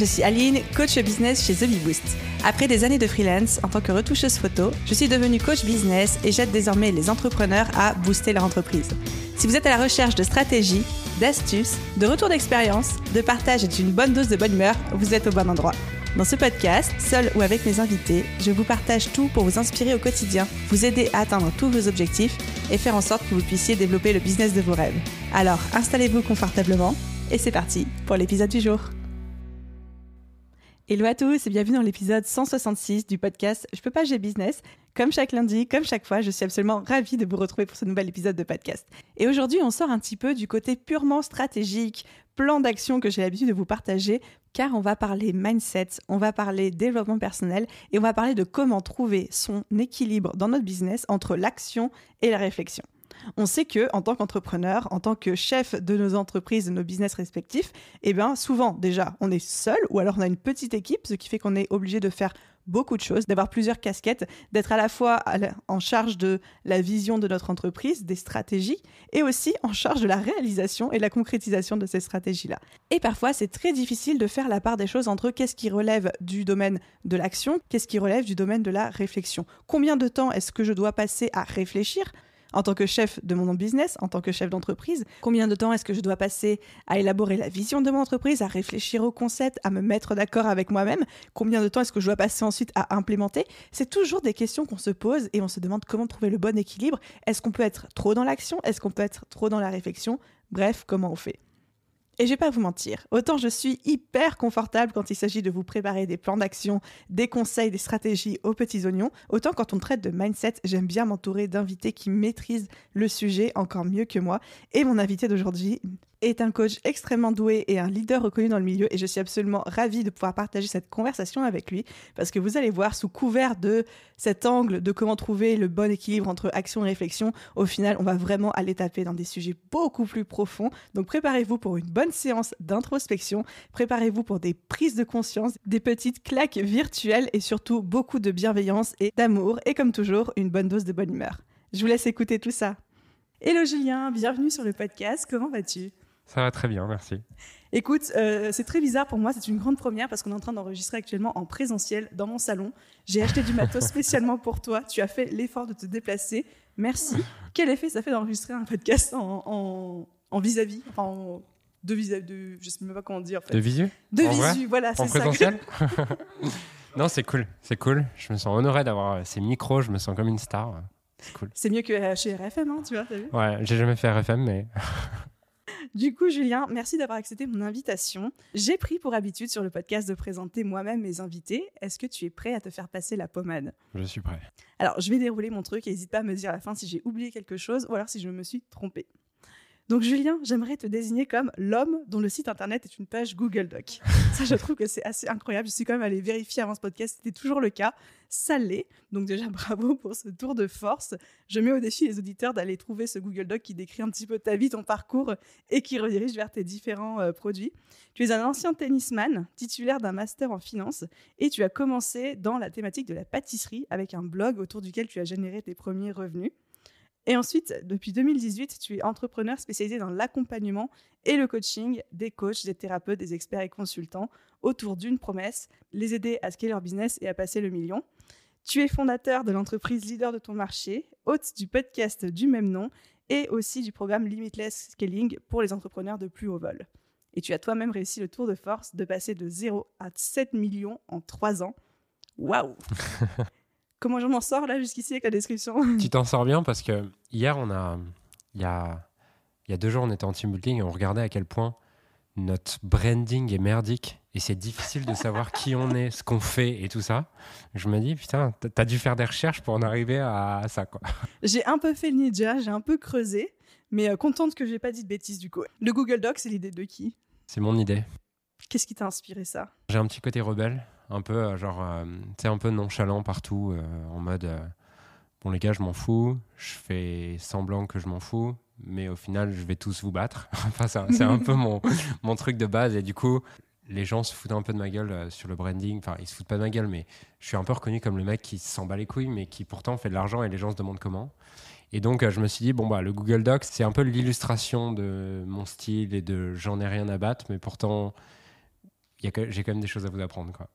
je suis Aline, coach business chez The Bee Boost. Après des années de freelance en tant que retoucheuse photo, je suis devenue coach business et j'aide désormais les entrepreneurs à booster leur entreprise. Si vous êtes à la recherche de stratégies, d'astuces, de retours d'expérience, de partage et d'une bonne dose de bonne humeur, vous êtes au bon endroit. Dans ce podcast, seul ou avec mes invités, je vous partage tout pour vous inspirer au quotidien, vous aider à atteindre tous vos objectifs et faire en sorte que vous puissiez développer le business de vos rêves. Alors, installez-vous confortablement et c'est parti pour l'épisode du jour. Hello à tous et bienvenue dans l'épisode 166 du podcast Je peux pas, j'ai business. Comme chaque lundi, comme chaque fois, je suis absolument ravie de vous retrouver pour ce nouvel épisode de podcast. Et aujourd'hui, on sort un petit peu du côté purement stratégique, plan d'action que j'ai l'habitude de vous partager, car on va parler mindset, on va parler développement personnel et on va parler de comment trouver son équilibre dans notre business entre l'action et la réflexion. On sait que, en tant qu'entrepreneur, en tant que chef de nos entreprises, de nos business respectifs, souvent, déjà, on est seul ou alors on a une petite équipe, ce qui fait qu'on est obligé de faire beaucoup de choses, d'avoir plusieurs casquettes, d'être à la fois en charge de la vision de notre entreprise, des stratégies, et aussi en charge de la réalisation et de la concrétisation de ces stratégies-là. Et parfois, c'est très difficile de faire la part des choses entre qu'est-ce qui relève du domaine de l'action, qu'est-ce qui relève du domaine de la réflexion. Combien de temps est-ce que je dois passer à réfléchir en tant que chef de mon business, en tant que chef d'entreprise? Combien de temps est-ce que je dois passer à élaborer la vision de mon entreprise, à réfléchir au concept, à me mettre d'accord avec moi-même? Combien de temps est-ce que je dois passer ensuite à implémenter? C'est toujours des questions qu'on se pose et on se demande comment trouver le bon équilibre. Est-ce qu'on peut être trop dans l'action? Est-ce qu'on peut être trop dans la réflexion? Bref, comment on fait? Et je vais pas vous mentir, autant je suis hyper confortable quand il s'agit de vous préparer des plans d'action, des conseils, des stratégies aux petits oignons, autant quand on traite de mindset, j'aime bien m'entourer d'invités qui maîtrisent le sujet encore mieux que moi. Et mon invité d'aujourd'hui est un coach extrêmement doué et un leader reconnu dans le milieu et je suis absolument ravie de pouvoir partager cette conversation avec lui parce que vous allez voir, sous couvert de cet angle de comment trouver le bon équilibre entre action et réflexion, au final, on va vraiment aller taper dans des sujets beaucoup plus profonds. Donc préparez-vous pour une bonne séance d'introspection, préparez-vous pour des prises de conscience, des petites claques virtuelles et surtout beaucoup de bienveillance et d'amour et comme toujours, une bonne dose de bonne humeur. Je vous laisse écouter tout ça. Hello Julien, bienvenue sur le podcast, comment vas-tu ? Ça va très bien, merci. Écoute, c'est très bizarre pour moi, c'est une grande première parce qu'on est en train d'enregistrer actuellement en présentiel dans mon salon. J'ai acheté du matos spécialement pour toi, tu as fait l'effort de te déplacer, merci. Quel effet ça fait d'enregistrer un podcast en vis-à-vis, enfin de vis-à-vis, je sais même pas comment dire en fait. De visu ? De visu, voilà, c'est ça. En présentiel ? Non, c'est cool. Je me sens honoré d'avoir ces micros, je me sens comme une star. C'est cool. C'est mieux que chez RFM, hein, tu vois, t'as vu ? Ouais, j'ai jamais fait RFM, mais... Du coup, Julien, merci d'avoir accepté mon invitation. J'ai pris pour habitude sur le podcast de présenter moi-même mes invités. Est-ce que tu es prêt à te faire passer la pommade ? Je suis prêt. Alors, je vais dérouler mon truc et n'hésite pas à me dire à la fin si j'ai oublié quelque chose ou alors si je me suis trompée. Donc, Julien, j'aimerais te désigner comme l'homme dont le site internet est une page Google Doc. Ça, je trouve que c'est assez incroyable. Je suis quand même allée vérifier avant ce podcast, c'était toujours le cas. Ça l'est. Donc déjà, bravo pour ce tour de force. Je mets au défi les auditeurs d'aller trouver ce Google Doc qui décrit un petit peu ta vie, ton parcours et qui redirige vers tes différents produits. Tu es un ancien tennisman, titulaire d'un master en finance et tu as commencé dans la thématique de la pâtisserie avec un blog autour duquel tu as généré tes premiers revenus. Et ensuite, depuis 2018, tu es entrepreneur spécialisé dans l'accompagnement et le coaching des coachs, des thérapeutes, des experts et consultants autour d'une promesse, les aider à scaler leur business et à passer le million. Tu es fondateur de l'entreprise leader de ton marché, hôte du podcast du même nom et aussi du programme Limitless Scaling pour les entrepreneurs de plus haut vol. Et tu as toi-même réussi le tour de force de passer de 0 à 7 millions en 3 ans. Waouh! Comment je m'en sors là jusqu'ici avec la description ? Tu t'en sors bien parce que hier, il y a 2 jours, on était en team building et on regardait à quel point notre branding est merdique et c'est difficile de savoir qui on est, ce qu'on fait et tout ça. Je me dis, putain, t'as dû faire des recherches pour en arriver à ça, quoi. J'ai un peu fait le ninja, j'ai un peu creusé, mais contente que j'ai pas dit de bêtises du coup. Le Google Doc, c'est l'idée de qui ? C'est mon idée. Qu'est-ce qui t'a inspiré ça ? J'ai un petit côté rebelle, un peu un peu nonchalant partout, en mode bon les gars, je m'en fous, je fais semblant que je m'en fous, mais au final je vais tous vous battre. Enfin c'est un peu mon truc de base et du coup les gens se foutent un peu de ma gueule sur le branding. Enfin ils se foutent pas de ma gueule, mais je suis un peu reconnu comme le mec qui s'en bat les couilles mais qui pourtant fait de l'argent et les gens se demandent comment. Et donc je me suis dit le Google Docs c'est un peu l'illustration de mon style et de j'en ai rien à battre, mais pourtant j'ai quand même des choses à vous apprendre, quoi.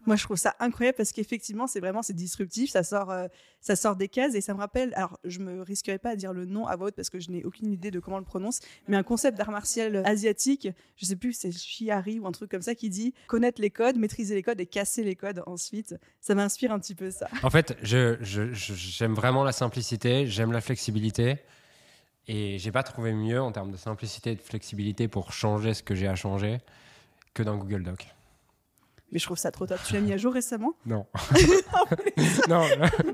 Moi, je trouve ça incroyable parce qu'effectivement, c'est disruptif, ça sort des cases et ça me rappelle, alors je me risquerai pas à dire le nom à voix haute parce que je n'ai aucune idée de comment on le prononce, mais un concept d'art martial asiatique, je sais plus, c'est Shiari ou un truc comme ça qui dit connaître les codes, maîtriser les codes et casser les codes ensuite. Ça m'inspire un petit peu ça. En fait, j'aime vraiment la simplicité, j'aime la flexibilité. Et j'ai pas trouvé mieux en termes de simplicité et de flexibilité pour changer ce que j'ai à changer que dans Google Doc. Mais je trouve ça trop top. Tu l'as mis à jour récemment ? Non. Non,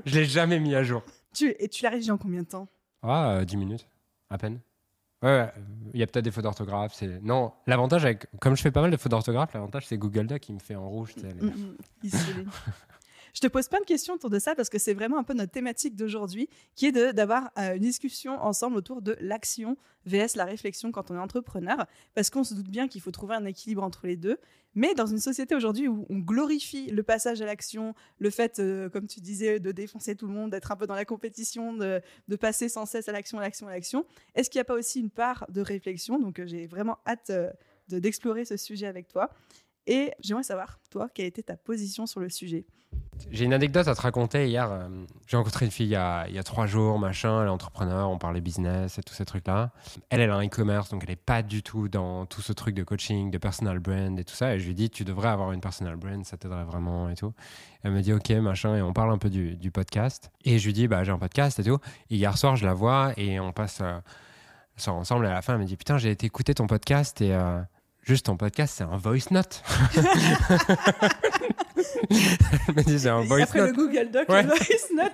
je l'ai jamais mis à jour. Et tu l'as rédigé en combien de temps ? 10 minutes, à peine. Ouais, il y a peut-être des fautes d'orthographe. Non, l'avantage, comme je fais pas mal de fautes d'orthographe, l'avantage, c'est Google Doc qui me fait en rouge. Je te pose plein de questions autour de ça parce que c'est vraiment un peu notre thématique d'aujourd'hui qui est d'avoir une discussion ensemble autour de l'action vs la réflexion quand on est entrepreneur, parce qu'on se doute bien qu'il faut trouver un équilibre entre les deux. Mais dans une société aujourd'hui où on glorifie le passage à l'action, le fait, comme tu disais, de défoncer tout le monde, d'être un peu dans la compétition, de passer sans cesse à l'action, est-ce qu'il n'y a pas aussi une part de réflexion ? Donc j'ai vraiment hâte d'explorer ce sujet avec toi. Et j'aimerais savoir, toi, quelle était ta position sur le sujet ? J'ai une anecdote à te raconter. Hier, j'ai rencontré une fille il y a 3 jours, machin, elle est entrepreneur, on parlait business et tous ces trucs-là. Elle a un e-commerce, donc elle n'est pas du tout dans tout ce truc de coaching, de personal brand et tout ça. Et je lui ai dit, tu devrais avoir une personal brand, ça t'aiderait vraiment et tout. Elle me dit, ok, machin, et on parle un peu du podcast. Et je lui dis, j'ai un podcast et tout. Et hier soir, je la vois et on passe sort ensemble. Et à la fin, elle me dit, putain, j'ai été écouter ton podcast et... juste ton podcast, c'est un voice note. Elle me dit, c'est un voice après note. Le Google Doc, ouais. Le voice note.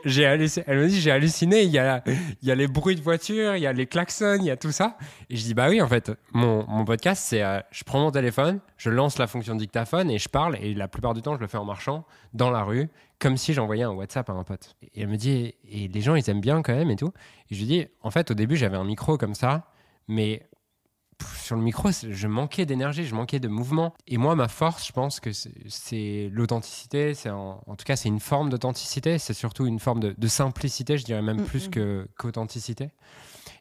J'ai halluciné. Elle me dit, j'ai halluciné. Il y a les bruits de voiture, il y a les klaxons, il y a tout ça. Et je dis, bah oui, en fait, mon podcast, c'est je prends mon téléphone, je lance la fonction dictaphone et je parle. Et la plupart du temps, je le fais en marchant dans la rue, comme si j'envoyais un WhatsApp à un pote. Et elle me dit, et les gens, ils aiment bien quand même et tout. Et je lui dis, en fait, au début, j'avais un micro comme ça, mais sur le micro, je manquais d'énergie, je manquais de mouvement. Et moi, ma force, je pense que c'est l'authenticité. En tout cas, c'est une forme d'authenticité. C'est surtout une forme de simplicité, je dirais même plus qu'authenticité.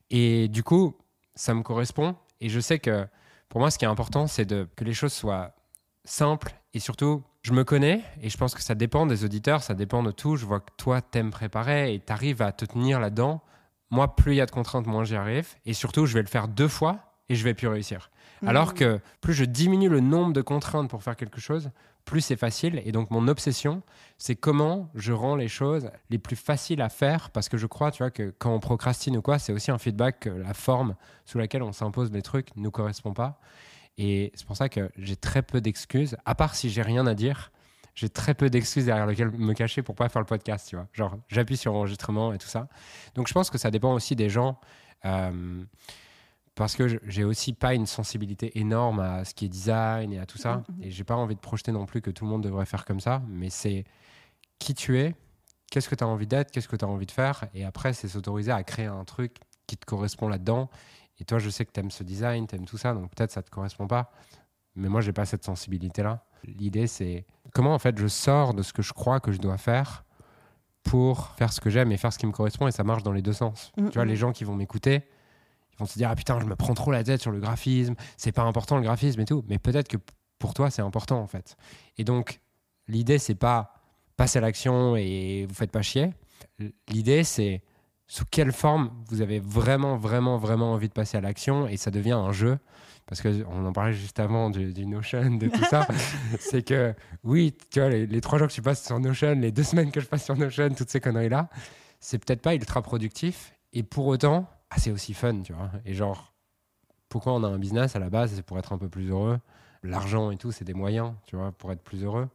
Et du coup, ça me correspond. Et je sais que pour moi, ce qui est important, c'est que les choses soient simples. Et surtout, je me connais et je pense que ça dépend des auditeurs, ça dépend de tout. Je vois que toi, t'aimes préparer et t'arrives à te tenir là-dedans. Moi, plus il y a de contraintes, moins j'y arrive. Et surtout, je vais le faire 2 fois. Et je vais plus réussir. Alors que plus je diminue le nombre de contraintes pour faire quelque chose, plus c'est facile. Et donc, mon obsession, c'est comment je rends les choses les plus faciles à faire. Parce que je crois, tu vois, que quand on procrastine ou quoi, c'est aussi un feedback que la forme sous laquelle on s'impose les trucs ne nous correspond pas. Et c'est pour ça que j'ai très peu d'excuses. À part si j'ai rien à dire, j'ai très peu d'excuses derrière lesquelles me cacher pour pas faire le podcast, tu vois. Genre, j'appuie sur enregistrement et tout ça. Donc, je pense que ça dépend aussi des gens... parce que j'ai aussi pas une sensibilité énorme à ce qui est design et à tout ça. Et j'ai pas envie de projeter non plus que tout le monde devrait faire comme ça. Mais c'est qui tu es, qu'est-ce que tu as envie d'être, qu'est-ce que tu as envie de faire. Et après, c'est s'autoriser à créer un truc qui te correspond là-dedans. Et toi, je sais que tu aimes ce design, tu aimes tout ça. Donc peut-être ça te correspond pas. Mais moi, j'ai pas cette sensibilité-là. L'idée, c'est comment en fait je sors de ce que je crois que je dois faire pour faire ce que j'aime et faire ce qui me correspond. Et ça marche dans les deux sens. Tu vois, les gens qui vont m'écouter, ils vont se dire, ah putain, je me prends trop la tête sur le graphisme, c'est pas important le graphisme et tout. Mais peut-être que pour toi, c'est important en fait. Et donc, l'idée, c'est pas passer à l'action et vous faites pas chier. L'idée, c'est sous quelle forme vous avez vraiment, vraiment, vraiment envie de passer à l'action et ça devient un jeu. Parce qu'on en parlait juste avant du Notion, de tout ça. C'est que, oui, tu vois, les 3 jours que tu passes sur Notion, les 2 semaines que je passe sur Notion, toutes ces conneries-là, c'est peut-être pas ultra productif. Et pour autant, c'est aussi fun, tu vois. Et genre, pourquoi on a un business à la base ? C'est pour être un peu plus heureux. L'argent et tout, c'est des moyens, tu vois, pour être plus heureux.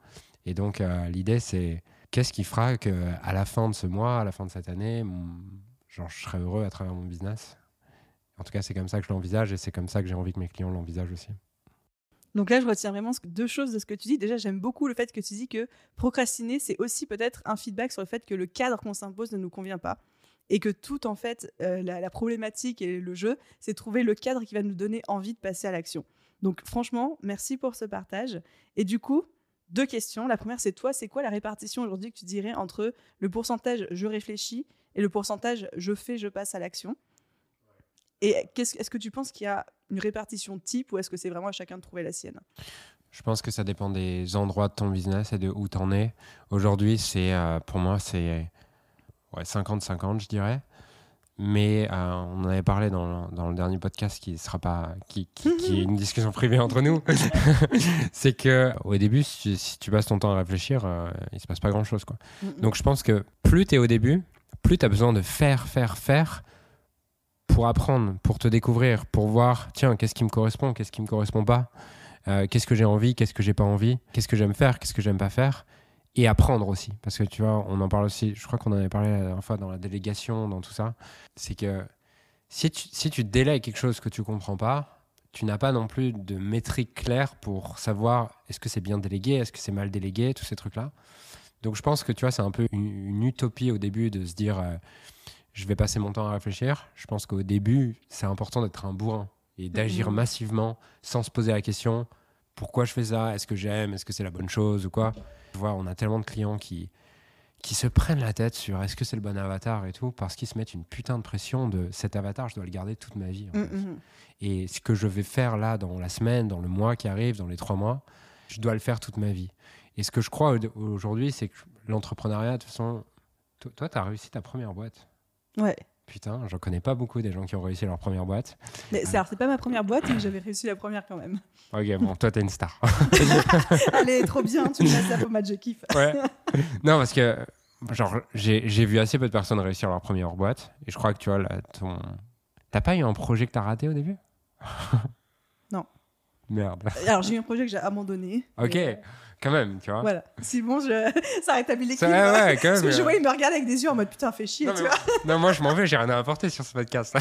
Et donc, l'idée, c'est qu'est-ce qui fera qu'à la fin de ce mois, à la fin de cette année, genre, je serai heureux à travers mon business. En tout cas, c'est comme ça que je l'envisage et c'est comme ça que j'ai envie que mes clients l'envisagent aussi. Donc là, je retiens vraiment 2 choses de ce que tu dis. Déjà, j'aime beaucoup le fait que tu dis que procrastiner, c'est aussi peut-être un feedback sur le fait que le cadre qu'on s'impose ne nous convient pas. Et que tout, en fait, la problématique et le jeu, c'est trouver le cadre qui va nous donner envie de passer à l'action. Donc, franchement, merci pour ce partage. Et du coup, 2 questions. La première, c'est toi, c'est quoi la répartition aujourd'hui que tu dirais entre le pourcentage « je réfléchis » et le pourcentage « je fais, je passe à l'action » ? Et est-ce que tu penses qu'il y a une répartition type ou est-ce que c'est vraiment à chacun de trouver la sienne? Je pense que ça dépend des endroits de ton business et de où tu en es. Aujourd'hui, pour moi, c'est 50-50, je dirais. Mais on en avait parlé dans le dernier podcast qui est une discussion privée entre nous. C'est qu'au début, si tu passes ton temps à réfléchir, il se passe pas grand-chose, quoi. Donc je pense que plus tu es au début, plus tu as besoin de faire pour apprendre, pour te découvrir, pour voir, tiens, qu'est-ce qui me correspond, qu'est-ce qui me correspond pas, qu'est-ce que j'ai envie, qu'est-ce que j'ai pas envie, qu'est-ce que j'aime faire, qu'est-ce que j'aime pas faire. Et apprendre aussi, parce que tu vois, on en parle aussi, je crois qu'on en avait parlé la dernière fois dans la délégation, dans tout ça, c'est que si tu délègues quelque chose que tu comprends pas, tu n'as pas non plus de métrique claire pour savoir est-ce que c'est bien délégué, est-ce que c'est mal délégué, tous ces trucs-là. Donc je pense que tu vois, c'est un peu une utopie au début de se dire je vais passer mon temps à réfléchir. Je pense qu'au début, c'est important d'être un bourrin et d'agir massivement sans se poser la question pourquoi je fais ça, est-ce que j'aime, est-ce que c'est la bonne chose ou quoi. Tu vois, on a tellement de clients qui se prennent la tête sur est-ce que c'est le bon avatar et tout, parce qu'ils se mettent une putain de pression de cet avatar, je dois le garder toute ma vie. En fait. Et ce que je vais faire là dans la semaine, dans le mois qui arrive, dans les 3 mois, je dois le faire toute ma vie. Et ce que je crois aujourd'hui, c'est que l'entrepreneuriat, de toute façon, toi, tu as réussi ta première boîte. Ouais. Putain, j'en connais pas beaucoup des gens qui ont réussi leur première boîte. Mais c'est pas ma première boîte, mais j'avais réussi la première quand même. Ok, bon, toi, t'es une star. Elle est trop bien, tu me passes la pommade, je kiffe. Ouais. Non, parce que genre, j'ai vu assez peu de personnes réussir leur première boîte. Et je crois que tu vois, t'as pas eu un projet que t'as raté au début? Non. Merde. Alors, j'ai eu un projet que j'ai abandonné. Ok, mais... quand même, tu vois. Voilà. Si bon, ça rétablit l'équilibre. Ouais, quand même. Parce que je vois, il me regarde avec des yeux en mode putain, fais chier, tu vois. Non, moi, je m'en vais, j'ai rien à apporter sur ce podcast.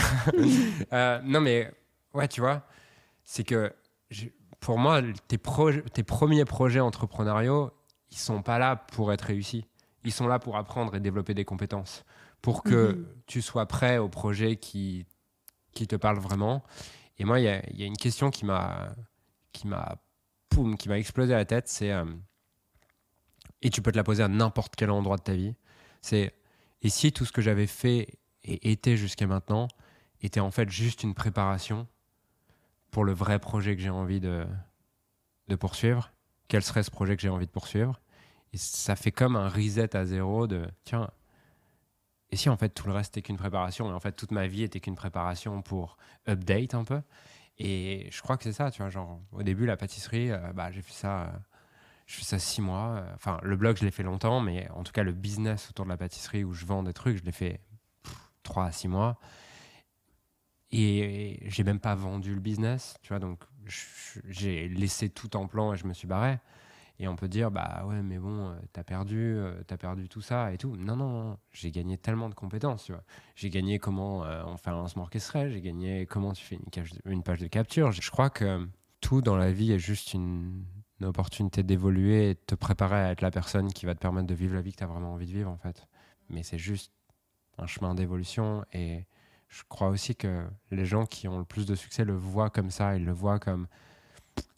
Non, mais ouais, tu vois, c'est que pour moi, tes premiers projets entrepreneuriaux, ils sont pas là pour être réussis. Ils sont là pour apprendre et développer des compétences. Pour que tu sois prêt au projet qui te parle vraiment. Et moi, il y a une question qui m'a explosé à la tête, c'est et tu peux te la poser à n'importe quel endroit de ta vie, c'est et si tout ce que j'avais fait et été jusqu'à maintenant était en fait juste une préparation pour le vrai projet que j'ai envie de poursuivre, quel serait ce projet que j'ai envie de poursuivre? Et ça fait comme un reset à zéro de tiens, et si en fait tout le reste était qu'une préparation et en fait toute ma vie était qu'une préparation pour update un peu. Et je crois que c'est ça, tu vois, genre au début la pâtisserie, j'ai fait ça 6 mois. Enfin, le blog je l'ai fait longtemps, mais en tout cas le business autour de la pâtisserie où je vends des trucs, je l'ai fait 3 à 6 mois. Et j'ai même pas vendu le business, tu vois, donc j'ai laissé tout en plan et je me suis barré. Et on peut dire, bah ouais, mais bon, t'as perdu tout ça et tout. Non, j'ai gagné tellement de compétences, tu vois. J'ai gagné comment on fait un lancement orchestré, j'ai gagné comment tu fais une page de capture. Je crois que tout dans la vie est juste une opportunité d'évoluer et de te préparer à être la personne qui va te permettre de vivre la vie que t'as vraiment envie de vivre, en fait. Mais c'est juste un chemin d'évolution et je crois aussi que les gens qui ont le plus de succès le voient comme ça, ils le voient comme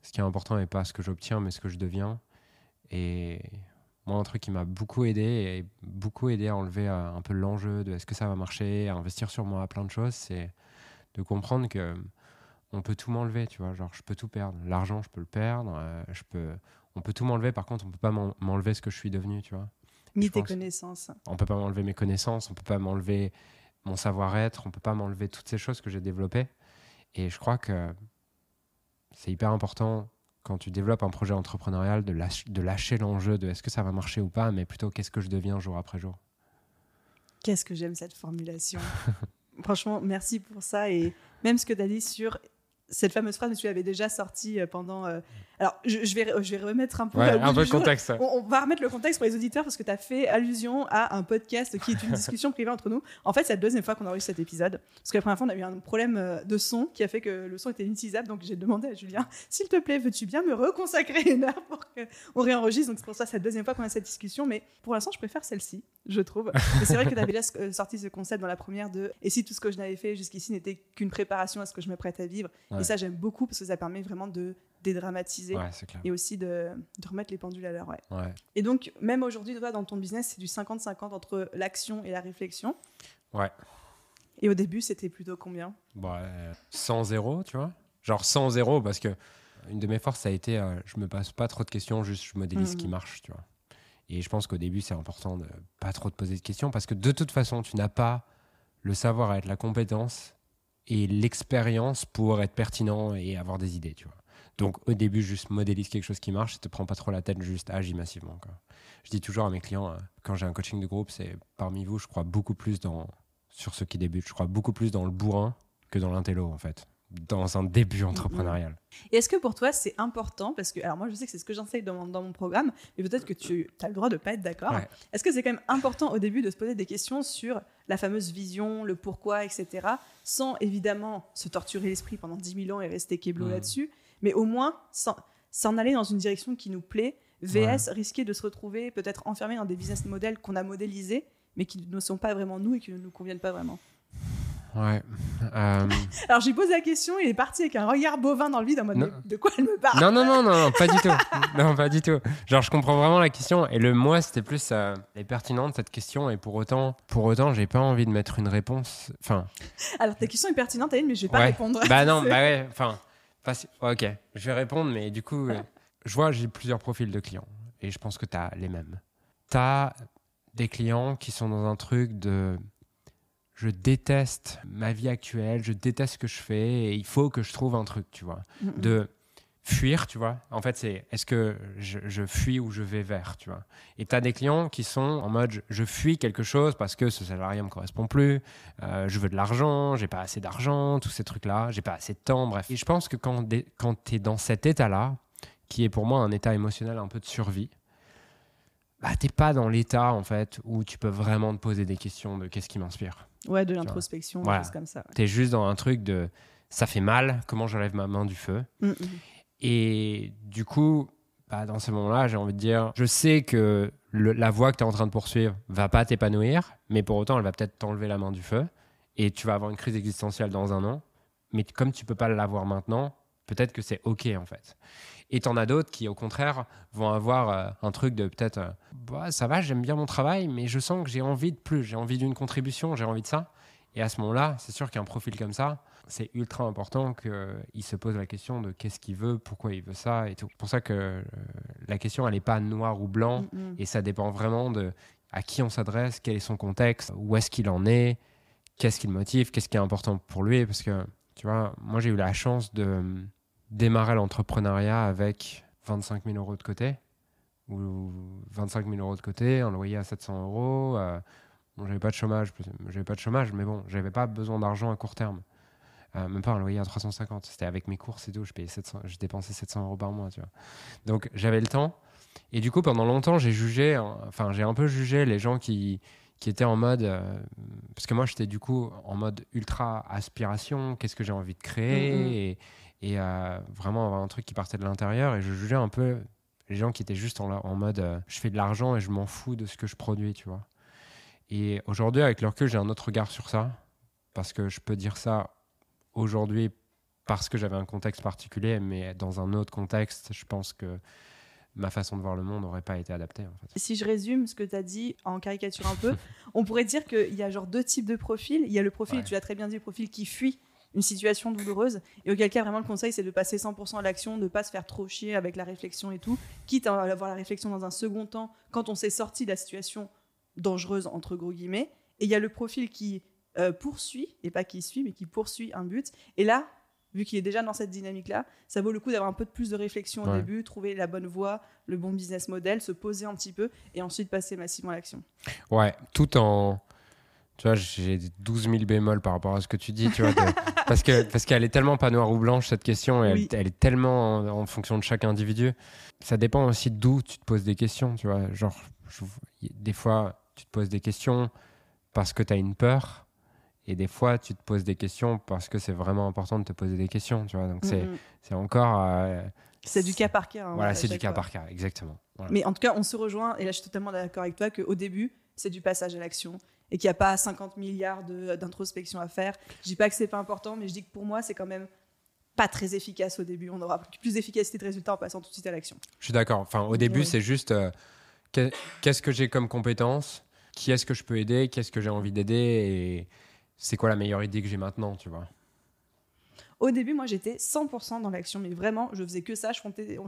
ce qui est important n'est pas ce que j'obtiens, mais ce que je deviens. Et moi, un truc qui m'a beaucoup aidé à enlever un peu l'enjeu de est-ce que ça va marcher, à investir sur moi, plein de choses, c'est de comprendre que on peut tout m'enlever, tu vois, genre je peux tout perdre. L'argent, je peux le perdre, on peut tout m'enlever, par contre, on peut pas m'enlever ce que je suis devenu, tu vois. Ni tes connaissances. On peut pas m'enlever mes connaissances, on peut pas m'enlever mon savoir-être, on peut pas m'enlever toutes ces choses que j'ai développées. Et je crois que c'est hyper important quand tu développes un projet entrepreneurial de lâcher l'enjeu de est-ce que ça va marcher ou pas, mais plutôt qu'est-ce que je deviens jour après jour. Qu'est-ce que j'aime cette formulation. Franchement, merci pour ça. Et même ce que tu as dit sur cette fameuse phrase que tu avais déjà sortie pendant... Alors, je vais remettre un peu... un peu le contexte. On va remettre le contexte pour les auditeurs parce que tu as fait allusion à un podcast qui est une discussion privée entre nous. En fait, c'est la deuxième fois qu'on a enregistre cet épisode. Parce que la première fois, on a eu un problème de son qui a fait que le son était inutilisable. Donc, j'ai demandé à Julien, s'il te plaît, veux-tu bien me reconsacrer une heure pour qu'on réenregistre? Donc, c'est pour ça que c'est la deuxième fois qu'on a cette discussion. Mais pour l'instant, je préfère celle-ci, je trouve. Mais c'est vrai que tu avais déjà sorti ce concept dans la première de « Et si tout ce que je n'avais fait jusqu'ici n'était qu'une préparation à ce que je me prête à vivre ?» Et ça, j'aime beaucoup parce que ça permet vraiment de dédramatiser et aussi de remettre les pendules à l'heure. Ouais. Et donc, même aujourd'hui, toi, dans ton business, c'est du 50-50 entre l'action et la réflexion. Ouais. Et au début, c'était plutôt combien? 100-0, tu vois. Genre 100, 0, parce que une de mes forces, ça a été je me pose pas trop de questions, juste je modélise ce qui marche, tu vois. Et je pense qu'au début, c'est important de pas trop te poser de questions parce que de toute façon, tu n'as pas le savoir-être, la compétence et l'expérience pour être pertinent et avoir des idées, tu vois. Donc au début, juste modélise quelque chose qui marche, ne te prends pas trop la tête, juste agis massivement, quoi. Je dis toujours à mes clients, quand j'ai un coaching de groupe, c'est parmi vous, je crois beaucoup plus sur ceux qui débutent, je crois beaucoup plus dans le bourrin que dans l'intello, en fait, dans un début entrepreneurial. Et est-ce que pour toi, c'est important, parce que, alors moi, je sais que c'est ce que j'enseigne dans mon programme, mais peut-être que tu as le droit de ne pas être d'accord. Ouais. Est-ce que c'est quand même important au début de se poser des questions sur la fameuse vision, le pourquoi, etc., sans évidemment se torturer l'esprit pendant 10 000 ans et rester kéblo là-dessus, mais au moins s'en aller dans une direction qui nous plaît, VS risquer de se retrouver peut-être enfermé dans des business models qu'on a modélisés, mais qui ne sont pas vraiment nous et qui ne nous conviennent pas vraiment. Ouais. Alors, j'ai posé la question, il est parti avec un regard bovin dans le vide en mode de quoi elle me parle? Non, pas du tout. Non, pas du tout. Genre, je comprends vraiment la question. Et le moi, c'était plus elle est pertinente cette question. Et pour autant, j'ai pas envie de mettre une réponse. Enfin. Alors, ta question est pertinente, Aline, mais je vais pas répondre. Bah non, bah ouais. Enfin, ok, je vais répondre, mais du coup, je vois, j'ai plusieurs profils de clients. Et je pense que tu as les mêmes. Tu as des clients qui sont dans un truc de. Je déteste ma vie actuelle, je déteste ce que je fais et il faut que je trouve un truc, tu vois. De fuir, tu vois. En fait, c'est est-ce que je fuis ou je vais vers, tu vois. Et tu as des clients qui sont en mode je fuis quelque chose parce que ce salarié ne me correspond plus, je veux de l'argent, j'ai pas assez d'argent, tous ces trucs-là, j'ai pas assez de temps, bref. Et je pense que quand tu es dans cet état-là, qui est pour moi un état émotionnel un peu de survie, bah, t'es pas dans l'état en fait où tu peux vraiment te poser des questions de qu'est-ce qui m'inspire. Ouais, de l'introspection, des choses comme ça. Ouais. T'es juste dans un truc de ça fait mal, comment j'enlève ma main du feu. Et du coup, bah, dans ce moment-là, j'ai envie de dire, je sais que la voie que tu es en train de poursuivre va pas t'épanouir, mais pour autant, elle va peut-être t'enlever la main du feu et tu vas avoir une crise existentielle dans 1 an. Mais comme tu peux pas l'avoir maintenant, peut-être que c'est OK en fait. Et t'en as d'autres qui, au contraire, vont avoir un truc de peut-être ça va, j'aime bien mon travail, mais je sens que j'ai envie de plus, j'ai envie d'une contribution, j'ai envie de ça. Et à ce moment-là, c'est sûr qu'un profil comme ça, c'est ultra important qu'il se pose la question de qu'est-ce qu'il veut, pourquoi il veut ça et tout. C'est pour ça que la question, elle n'est pas noir ou blanc et ça dépend vraiment de à qui on s'adresse, quel est son contexte, où est-ce qu'il en est, qu'est-ce qui le motive, qu'est-ce qui est important pour lui. Parce que, tu vois, moi, j'ai eu la chance de démarrer l'entrepreneuriat avec 25 000 euros de côté, ou 25 000 euros de côté, un loyer à 700 euros. Bon, j'avais pas de chômage, mais bon, j'avais pas besoin d'argent à court terme. Même pas un loyer à 350. C'était avec mes courses et tout, je dépensais 700 euros par mois, tu vois. Donc, j'avais le temps. Et du coup, pendant longtemps, j'ai un peu jugé les gens qui étaient en mode... parce que moi, j'étais du coup en mode ultra aspiration. Qu'est-ce que j'ai envie de créer et vraiment avoir un truc qui partait de l'intérieur. Et je jugeais un peu les gens qui étaient juste en mode je fais de l'argent et je m'en fous de ce que je produis, tu vois. Et aujourd'hui, avec le recul, j'ai un autre regard sur ça. Parce que je peux dire ça aujourd'hui parce que j'avais un contexte particulier, mais dans un autre contexte, je pense que ma façon de voir le monde n'aurait pas été adaptée. En fait. Si je résume ce que tu as dit en caricature un peu, on pourrait dire qu'il y a genre 2 types de profils. Il y a le profil, tu l'as très bien dit, le profil qui fuit une situation douloureuse, et auquel cas vraiment le conseil c'est de passer 100% à l'action, de ne pas se faire trop chier avec la réflexion et tout, quitte à avoir la réflexion dans un second temps quand on s'est sorti de la situation dangereuse entre gros guillemets. Et il y a le profil qui poursuit, et pas qui suit, mais qui poursuit un but, et là vu qu'il est déjà dans cette dynamique-là, ça vaut le coup d'avoir un peu plus de réflexion au début, trouver la bonne voie, le bon business model, se poser un petit peu et ensuite passer massivement à l'action. Ouais, tout en... Tu vois, j'ai 12 000 bémols par rapport à ce que tu dis, tu vois, parce qu'elle est tellement pas noire ou blanche, cette question, et elle est tellement en fonction de chaque individu. Ça dépend aussi d'où tu te poses des questions, tu vois. Genre, des fois, tu te poses des questions parce que tu as une peur, et des fois, tu te poses des questions parce que c'est vraiment important de te poser des questions, tu vois. Donc, c'est encore... c'est du cas par cas. Hein, voilà, c'est du cas par cas, exactement. Voilà. Mais en tout cas, on se rejoint, et là, je suis totalement d'accord avec toi, qu'au début, c'est du passage à l'action et qu'il n'y a pas 50 milliards d'introspection à faire. Je dis pas que c'est pas important, mais je dis que pour moi, c'est quand même pas très efficace au début. On aura plus d'efficacité de résultat en passant tout de suite à l'action. Je suis d'accord. Enfin, au début, c'est juste qu'est-ce que j'ai comme compétence, qui est-ce que je peux aider, qui est-ce que j'ai envie d'aider et c'est quoi la meilleure idée que j'ai maintenant, tu vois. Au début, moi, j'étais 100% dans l'action, mais vraiment, je faisais que ça, je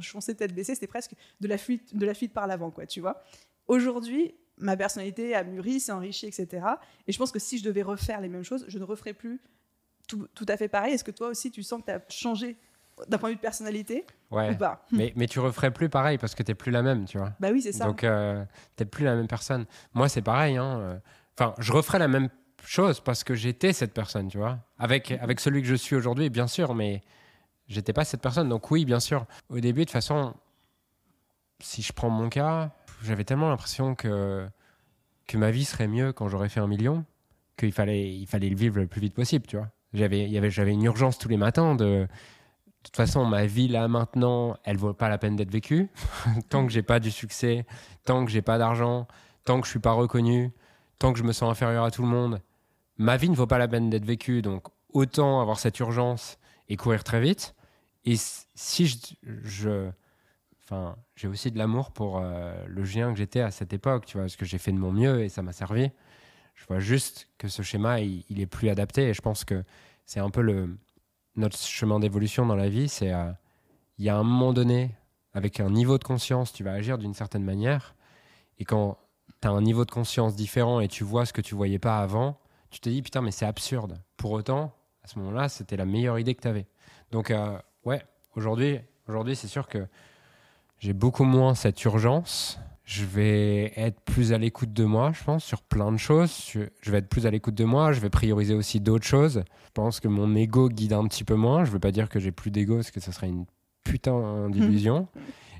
fonçais tête baissée, c'était presque de la fuite par l'avant, quoi, tu vois. Aujourd'hui, ma personnalité a mûri, s'est enrichie, etc. Et je pense que si je devais refaire les mêmes choses, je ne referais plus tout à fait pareil. Est-ce que toi aussi, tu sens que tu as changé d'un point de vue de personnalité ou pas? Mais tu referais plus pareil parce que t'es plus la même, tu vois. Bah oui, c'est ça. Donc, t'es plus la même personne. Moi, c'est pareil. Enfin, je referais la même chose parce que j'étais cette personne, tu vois. Avec celui que je suis aujourd'hui, bien sûr, mais j'étais pas cette personne. Donc oui, bien sûr. Au début, de toute façon, si je prends mon cas, j'avais tellement l'impression que ma vie serait mieux quand j'aurais fait 1 million qu'il fallait le vivre le plus vite possible, tu vois. J'avais une urgence tous les matins de toute façon, ma vie là maintenant, elle vaut pas la peine d'être vécue. Tant que j'ai pas du succès, tant que j'ai pas d'argent, tant que je suis pas reconnu, tant que je me sens inférieur à tout le monde, ma vie ne vaut pas la peine d'être vécue. Donc autant avoir cette urgence et courir très vite. Et si enfin, j'ai aussi de l'amour pour le Julien que j'étais à cette époque, tu vois, parce que j'ai fait de mon mieux et ça m'a servi. Je vois juste que ce schéma, il est plus adapté et je pense que c'est un peu notre chemin d'évolution dans la vie, c'est il y a un moment donné, avec un niveau de conscience, tu vas agir d'une certaine manière. Et quand tu as un niveau de conscience différent et tu vois ce que tu voyais pas avant, tu te dis, putain, mais c'est absurde. Pour autant, à ce moment-là, c'était la meilleure idée que tu avais. Donc, ouais, aujourd'hui, c'est sûr que j'ai beaucoup moins cette urgence. Je vais être plus à l'écoute de moi, je pense, sur plein de choses. Je vais être plus à l'écoute de moi. Je vais prioriser aussi d'autres choses. Je pense que mon ego guide un petit peu moins. Je ne veux pas dire que j'ai plus d'ego, parce que ce serait une putain d'illusion.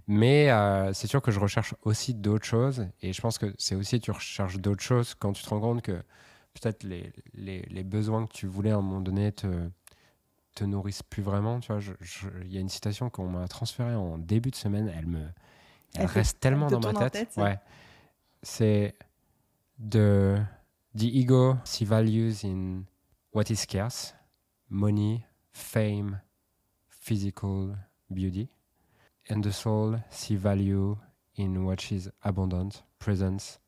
Mais c'est sûr que je recherche aussi d'autres choses. Et je pense que c'est aussi, tu recherches d'autres choses quand tu te rends compte que peut-être les besoins que tu voulais à un moment donné te nourrissent plus vraiment. Tu vois, y a une citation qu'on m'a transférée en début de semaine. Elle reste tellement dans ma tête. Ouais. C'est the ego see values in what is scarce, money, fame, physical beauty, and the soul see value in what is abundant, presence,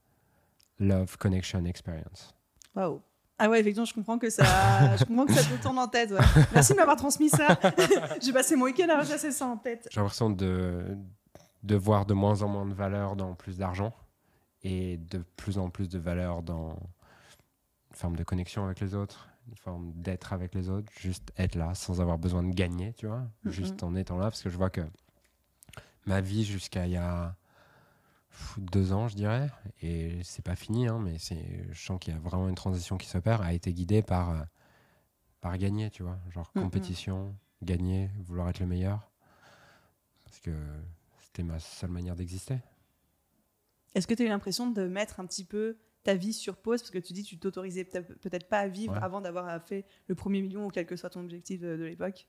love, connection, experience. Waouh. Ah ouais, effectivement, je comprends que ça te tourne en tête. Ouais. Merci de m'avoir transmis ça. J'ai passé mon week-end à rechasser ça en tête. J'ai l'impression de voir de moins en moins de valeur dans plus d'argent et de plus en plus de valeur dans une forme de connexion avec les autres, une forme d'être avec les autres, juste être là sans avoir besoin de gagner, tu vois, juste en étant là, parce que je vois que ma vie jusqu'à il y a 2 ans, je dirais, et c'est pas fini, hein, mais je sens qu'il y a vraiment une transition qui s'opère, a été guidée par gagner, tu vois, genre compétition, gagner, vouloir être le meilleur, parce que c'était ma seule manière d'exister. Est-ce que tu as eu l'impression de mettre un petit peu ta vie sur pause, parce que tu dis que tu t'autorisais peut-être pas à vivre avant d'avoir fait le 1er million ou quel que soit ton objectif de l'époque?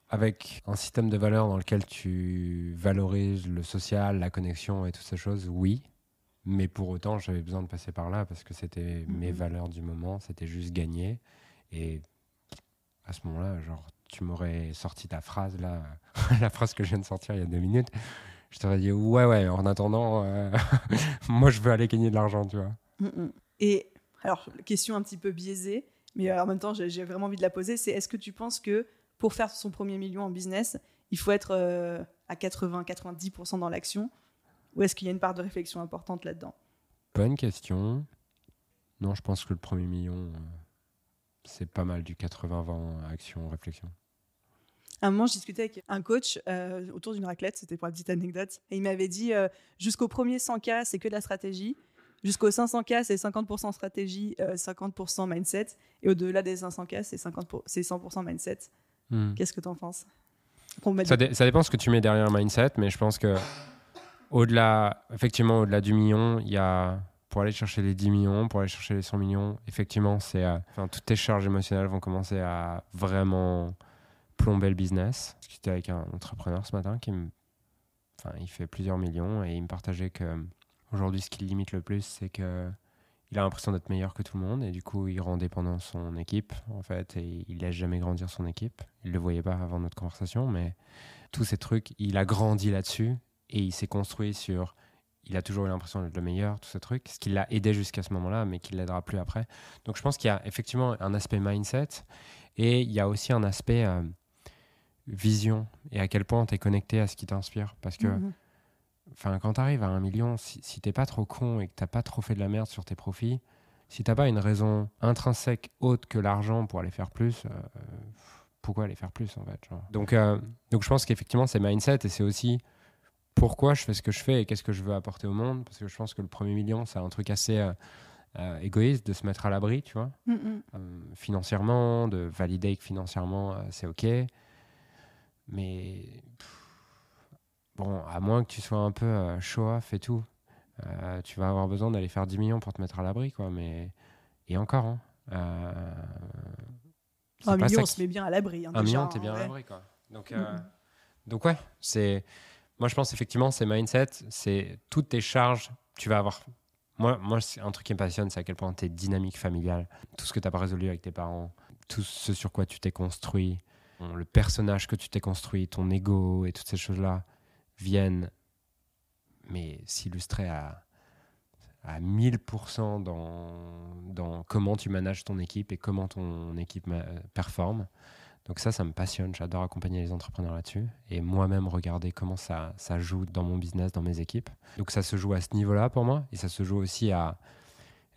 Avec un système de valeurs dans lequel tu valorises le social, la connexion et toutes ces choses, oui. Mais pour autant, j'avais besoin de passer par là parce que c'était mes valeurs du moment, c'était juste gagner. Et à ce moment-là, genre, tu m'aurais sorti ta phrase là, la phrase que je viens de sortir il y a 2 minutes. Je t'aurais dit ouais, en attendant, moi je veux aller gagner de l'argent, tu vois. Et alors, question un petit peu biaisée, mais en même temps, j'ai vraiment envie de la poser, c'est est-ce que tu penses que pour faire son 1er million en business, il faut être à 80-90% dans l'action, ou est-ce qu'il y a une part de réflexion importante là-dedans? Bonne question. Non, je pense que le 1er million, c'est pas mal du 80-20 action, réflexion. À un moment, je discutais avec un coach autour d'une raclette, c'était pour la petite anecdote, et il m'avait dit jusqu'au premier 100K, c'est que de la stratégie, jusqu'au 500K, c'est 50% stratégie, 50% mindset, et au-delà des 500K, c'est 100% mindset. Qu'est-ce que tu en penses? Ça dépend ce que tu mets derrière mindset, mais je pense que effectivement, au-delà du million, il y a, pour aller chercher les 10 millions, pour aller chercher les 100 millions, effectivement, toutes tes charges émotionnelles vont commencer à vraiment plomber le business. J'ai discuté avec un entrepreneur ce matin il fait plusieurs millions et il me partageait que aujourd'hui, ce qui le limite le plus, c'est que il a l'impression d'être meilleur que tout le monde et du coup, il rend dépendant son équipe en fait et il laisse jamais grandir son équipe. Il le voyait pas avant notre conversation, mais tous ces trucs, il a grandi là-dessus et il s'est construit sur il a toujours eu l'impression d'être le meilleur, tout ce truc, ce qui l'a aidé jusqu'à ce moment-là, mais qui ne l'aidera plus après. Donc je pense qu'il y a effectivement un aspect mindset et il y a aussi un aspect vision et à quel point tu es connecté à ce qui t'inspire. Parce que quand tu arrives à 1 million, si tu n'es pas trop con et que tu n'as pas trop fait de la merde sur tes profits, si tu n'as pas une raison intrinsèque autre que l'argent pour aller faire plus, pourquoi aller faire plus en fait, genre. Donc je pense qu'effectivement c'est mindset et c'est aussi pourquoi je fais ce que je fais et qu'est-ce que je veux apporter au monde, parce que je pense que le premier million c'est un truc assez égoïste de se mettre à l'abri, tu vois, financièrement, de valider que financièrement c'est ok, mais bon, à moins que tu sois un peu show-off et tout, tu vas avoir besoin d'aller faire 10 millions pour te mettre à l'abri, quoi, mais et encore, hein, 1 million, on se met bien à l'abri. 1 million, t'es bien à l'abri, quoi. Donc ouais, moi je pense effectivement, c'est mindset, c'est toutes tes charges, tu vas avoir. Moi c'est un truc qui me passionne, c'est à quel point t'es dynamique familiale, tout ce que t'as pas résolu avec tes parents, tout ce sur quoi tu t'es construit, le personnage que tu t'es construit, ton ego et toutes ces choses-là viennent, mais s'illustrer à 1000% dans comment tu manages ton équipe et comment ton équipe performe. Donc ça me passionne. J'adore accompagner les entrepreneurs là-dessus et moi-même regarder comment ça joue dans mon business, dans mes équipes. Donc ça se joue à ce niveau-là pour moi et ça se joue aussi à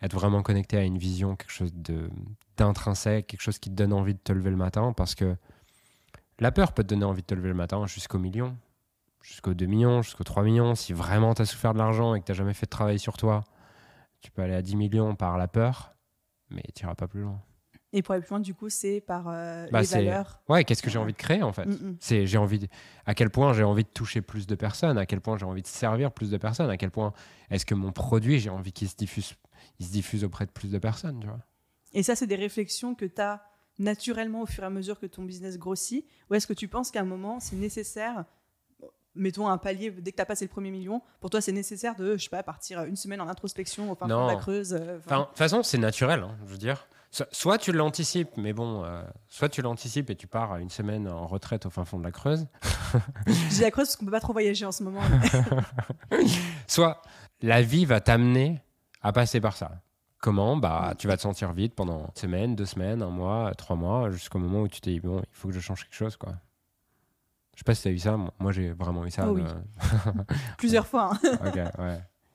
être vraiment connecté à une vision, quelque chose d'intrinsèque, quelque chose qui te donne envie de te lever le matin, parce que la peur peut te donner envie de te lever le matin jusqu'au million, jusqu'aux 2 millions, jusqu'aux 3 millions. Si vraiment tu as souffert de l'argent et que tu n'as jamais fait de travail sur toi, tu peux aller à 10 millions par la peur, mais tu n'iras pas plus loin. Et pour aller plus loin, du coup, c'est par les valeurs. Ouais, qu'est-ce que j'ai envie de créer, en fait. À quel point j'ai envie de toucher plus de personnes, à quel point j'ai envie de servir plus de personnes, à quel point est-ce que mon produit, j'ai envie qu'il se diffuse auprès de plus de personnes, tu vois. Et ça, c'est des réflexions que tu as naturellement au fur et à mesure que ton business grossit, ou est-ce que tu penses qu'à un moment, c'est nécessaire, mettons un palier, dès que tu as passé le premier million, pour toi, c'est nécessaire de, je sais pas, partir une semaine en introspection au fin fond de la Creuse de toute façon, c'est naturel, hein, je veux dire. Soit tu l'anticipes, mais bon, soit tu l'anticipes et tu pars à une semaine en retraite au fin fond de la Creuse. Je dis la Creuse parce qu'on peut pas trop voyager en ce moment. Soit la vie va t'amener à passer par ça. Comment ? Tu vas te sentir vide pendant une semaine, 2 semaines, 1 mois, 3 mois, jusqu'au moment où tu t'es dit, bon, il faut que je change quelque chose, quoi. Je sais pas si tu as eu ça. Moi, j'ai vraiment eu ça. Oh oui. Plusieurs fois. Hein. Ok,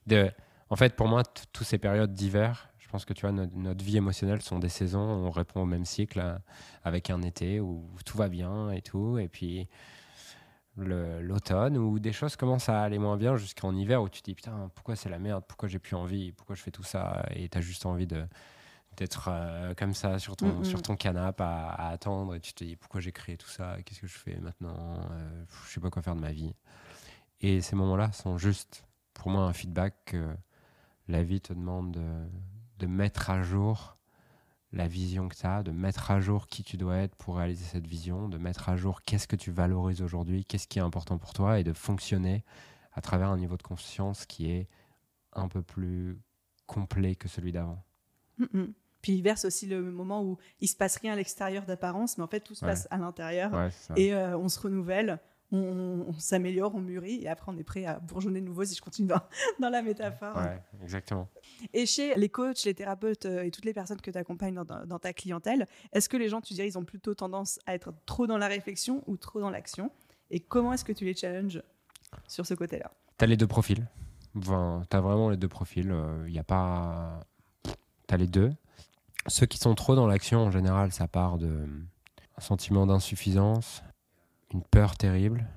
ouais. En fait, pour moi, toutes ces périodes d'hiver, je pense que tu vois, notre vie émotionnelle sont des saisons. On répond au même cycle avec un été où tout va bien et tout. Et puis l'automne où des choses commencent à aller moins bien jusqu'en hiver où tu te dis putain, pourquoi c'est la merde, pourquoi j'ai plus envie, pourquoi je fais tout ça, et tu as juste envie d'être comme ça sur ton canapé à attendre, et tu te dis pourquoi j'ai créé tout ça, qu'est-ce que je fais maintenant, je sais pas quoi faire de ma vie. Et ces moments-là sont juste pour moi un feedback que la vie te demande de mettre à jour la vision que tu as, de mettre à jour qui tu dois être pour réaliser cette vision, de mettre à jour qu'est-ce que tu valorises aujourd'hui, qu'est-ce qui est important pour toi, et de fonctionner à travers un niveau de conscience qui est un peu plus complet que celui d'avant. Puis l'hiver, c'est aussi le moment où il se passe rien à l'extérieur d'apparence, mais en fait tout se passe à l'intérieur, et on se renouvelle, on s'améliore, on mûrit, et après on est prêt à bourgeonner de nouveau, si je continue dans la métaphore. Ouais, exactement. Et chez les coachs, les thérapeutes et toutes les personnes que tu accompagnes dans ta clientèle, est-ce que les gens, tu dirais, ils ont plutôt tendance à être trop dans la réflexion ou trop dans l'action? Et comment est-ce que tu les challenges sur ce côté-là? Tu as les deux profils. Enfin, tu as vraiment les deux profils. Y a pas... Tu as les deux. Ceux qui sont trop dans l'action, en général, ça part d'un sentiment d'insuffisance, une peur terrible,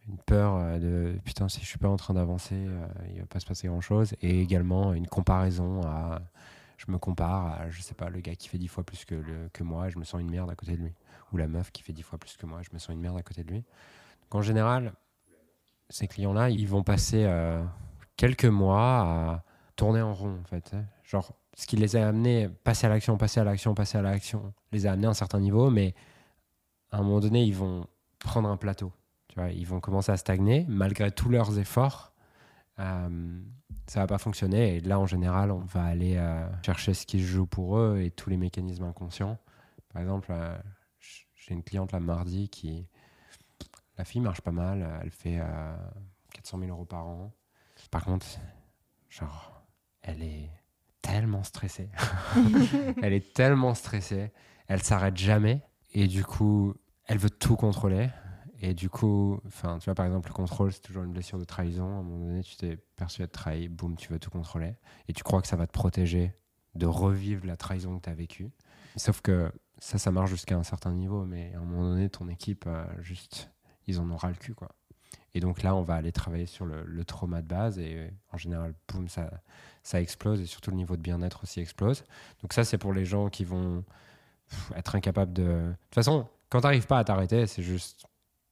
une peur de putain, si je suis pas en train d'avancer, il va pas se passer grand chose, et également une comparaison à je me compare à, je sais pas, le gars qui fait 10 fois plus que moi, et je me sens une merde à côté de lui, ou la meuf qui fait 10 fois plus que moi, et je me sens une merde à côté de lui. Donc en général, ces clients-là, ils vont passer quelques mois à tourner en rond, en fait. Genre, ce qui les a amenés, passer à l'action, les a amenés à un certain niveau, mais à un moment donné, ils vont prendre un plateau. Tu vois, ils vont commencer à stagner, malgré tous leurs efforts. Ça va pas fonctionner. Et là, en général, on va aller chercher ce qui se joue pour eux et tous les mécanismes inconscients. Par exemple, j'ai une cliente là mardi qui... La fille marche pas mal. Elle fait 400 000 € par an. Par contre, genre, elle est tellement stressée. Elle est tellement stressée. Elle s'arrête jamais. Et du coup, elle veut tout contrôler. Et du coup, tu vois, par exemple, le contrôle, c'est toujours une blessure de trahison. À un moment donné, tu t'es persuadé de trahir, boum, tu veux tout contrôler. Et tu crois que ça va te protéger de revivre la trahison que tu as vécue. Sauf que ça marche jusqu'à un certain niveau. Mais à un moment donné, ton équipe, ils en ont ras le cul, quoi. Et donc là, on va aller travailler sur le trauma de base. Et en général, boum, ça explose. Et surtout, le niveau de bien-être aussi explose. Donc ça, c'est pour les gens qui vont être incapables de... De toute façon, quand tu n'arrives pas à t'arrêter, c'est juste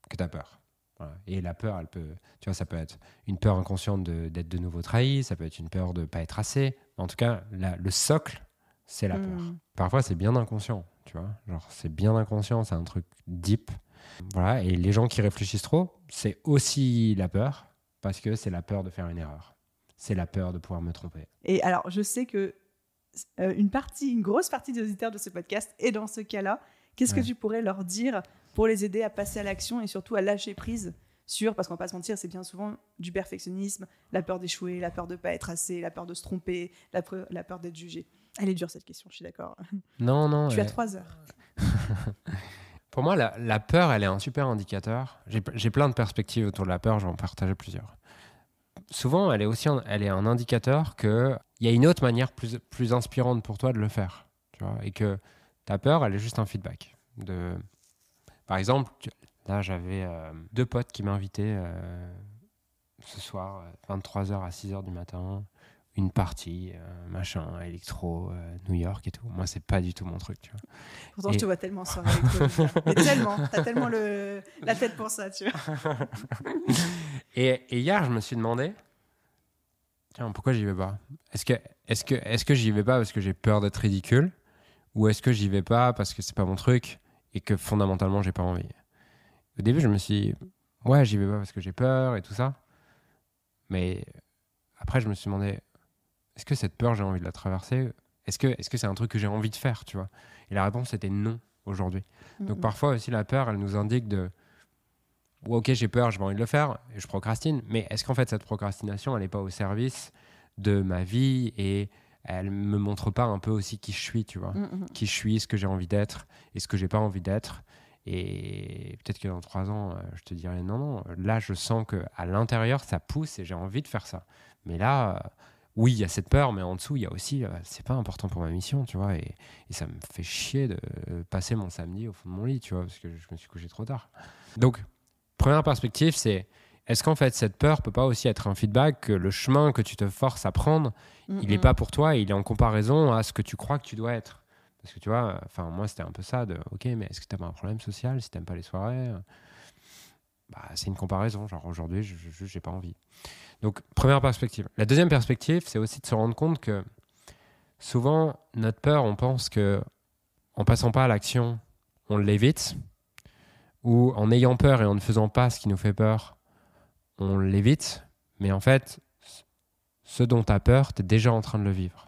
que tu as peur. Voilà. Et la peur, tu vois, ça peut être une peur inconsciente d'être de nouveau trahi, ça peut être une peur de ne pas être assez. En tout cas, le socle, c'est la peur. Parfois, c'est bien inconscient, tu vois. Genre, c'est bien inconscient, c'est un truc deep. Voilà. Et les gens qui réfléchissent trop, c'est aussi la peur, parce que c'est la peur de faire une erreur. C'est la peur de pouvoir me tromper. Et alors, je sais que une grosse partie des auditeurs de ce podcast est dans ce cas-là. Qu'est-ce que tu pourrais leur dire pour les aider à passer à l'action et surtout à lâcher prise parce qu'on va pas se mentir, c'est bien souvent du perfectionnisme, la peur d'échouer, la peur de pas être assez, la peur de se tromper, la peur d'être jugé. Elle est dure cette question, je suis d'accord. Non. Tu as 3 heures. Pour moi, la peur, elle est un super indicateur. J'ai plein de perspectives autour de la peur, je vais en partager plusieurs. Souvent, elle est un indicateur qu'il y a une autre manière plus inspirante pour toi de le faire. Tu vois, et que ta peur, elle est juste un feedback. Par exemple, là, j'avais 2 potes qui m'invitaient ce soir, 23h à 6h du matin, une partie, électro, New York et tout. Moi, c'est pas du tout mon truc, tu vois. Pourtant, je te vois tellement soirée électro. Mais tellement, t'as tellement la tête pour ça, tu vois. Et hier, je me suis demandé, tiens, pourquoi j'y vais pas ? Est-ce que j'y vais pas parce que j'ai peur d'être ridicule ? Ou est-ce que j'y vais pas parce que c'est pas mon truc et que fondamentalement, j'ai pas envie ? Au début, je me suis dit, ouais, j'y vais pas parce que j'ai peur et tout ça. Mais après, je me suis demandé, est-ce que cette peur, j'ai envie de la traverser ? Est-ce que c'est un truc que j'ai envie de faire, tu vois ? Et la réponse était non aujourd'hui. Donc parfois aussi, la peur, elle nous indique ok, j'ai peur, j'ai pas envie de le faire, et je procrastine. Mais est-ce qu'en fait, cette procrastination, elle n'est pas au service de ma vie et elle me montre pas un peu aussi qui je suis, tu vois ? Qui je suis, ce que j'ai envie d'être et ce que j'ai pas envie d'être. Et peut-être que dans 3 ans, je te dirai non. Là, je sens qu'à l'intérieur, ça pousse et j'ai envie de faire ça. Mais là, oui, il y a cette peur, mais en dessous, il y a aussi, c'est pas important pour ma mission, tu vois. Et ça me fait chier de passer mon samedi au fond de mon lit, tu vois, parce que je me suis couché trop tard. Donc, première perspective, c'est est-ce qu'en fait, cette peur peut pas aussi être un feedback que le chemin que tu te forces à prendre, il n'est pas pour toi, il est en comparaison à ce que tu crois que tu dois être. Parce que tu vois, moi, c'était un peu ça de ok, mais est-ce que tu as un problème social si tu n'aimes pas les soirées ? C'est une comparaison. Genre aujourd'hui, j'ai pas envie. Donc, première perspective. La deuxième perspective, c'est aussi de se rendre compte que souvent, notre peur, on pense que en passant pas à l'action, on l'évite. Ou en ayant peur et en ne faisant pas ce qui nous fait peur, on l'évite. Mais en fait, ce dont tu as peur, tu es déjà en train de le vivre.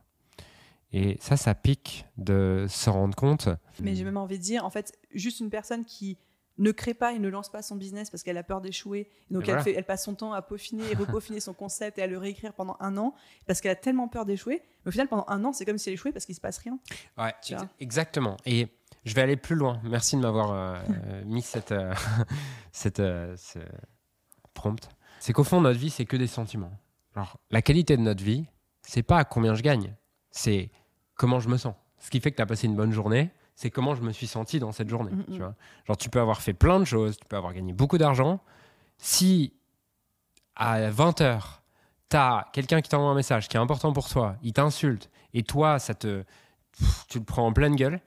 Et ça pique de s'en rendre compte. Mais j'ai même envie de dire, en fait, juste une personne qui ne crée pas et ne lance pas son business parce qu'elle a peur d'échouer. Donc elle passe son temps à peaufiner et repeaufiner son concept et à le réécrire pendant 1 an parce qu'elle a tellement peur d'échouer. Mais au final, pendant 1 an, c'est comme si elle échouait parce qu'il ne se passe rien. Ouais, exactement. Et je vais aller plus loin. Merci de m'avoir mis ce prompt. C'est qu'au fond, notre vie, c'est que des sentiments. Alors, la qualité de notre vie, c'est pas combien je gagne, c'est comment je me sens. Ce qui fait que tu as passé une bonne journée, c'est comment je me suis senti dans cette journée. Tu vois, genre, tu peux avoir fait plein de choses, tu peux avoir gagné beaucoup d'argent. Si à 20h, tu as quelqu'un qui t'envoie un message qui est important pour toi, il t'insulte, et toi, tu le prends en pleine gueule,